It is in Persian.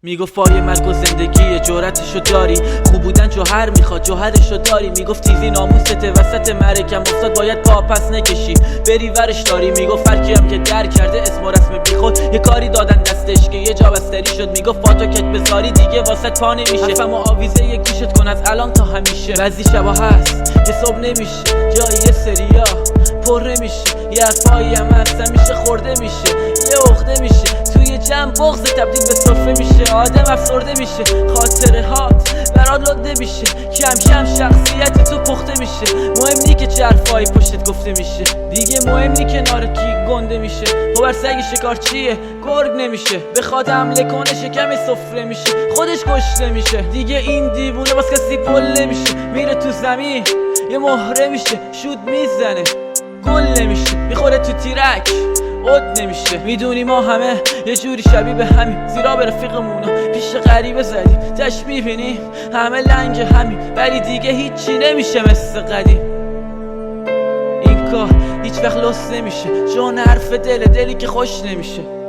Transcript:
میگفت پای مرگ و زندگی جرأتشو داری، خوب بودن جوهر میخواد جوهرشو داری. میگفت تیزی ناموست وسط مرکم افتاد باید پا پس نکشی بری ورش داری. میگفت فرکی هم که در کرده اسم و رسم بیخود یه کاری دادن دستش که یه جا بستری شد. میگفت پاتو کت بذاری دیگه واسط پا نمیشه، حرفمو آویزه یکیشت کن از الان تا همیشه. بعضی شبا هست که صبح نمیشه جای یه سریا پر نمیشه، یه حرفایی هم هست میشه خورده میشه، یه عقده میشه توی جمع بغض تبدیل به سرفه میشه. آدم افسرده میشه خاطره هات برات لده میشه، کم کم شخصیت تو پخته میشه. مهم نی که چه حرفایی پشتت گفته میشه، دیگه مهم نی کنار کی گنده میشه. خب هر سگی شکارچیه گرگ نمیشه، بخواد حمله کنه شکم سفره میشه، خودش کشته میشه. دیگه این دیوونه باز کسی پل نمیشه، میره تو زمین یه مهره میشه، شود میزنه گل نمیشه، میخوره تو تیرک عد نمیشه. میدونی ما همه یه جوری شبیه به همین، زیرا به رفیقمونا پیش غریبه زدیم تش میبینیم همه لنگ همین، ولی دیگه هیچی نمیشه مثل قدیم. این کار هیچ وقت لست نمیشه چون حرف دلی که خوش نمیشه.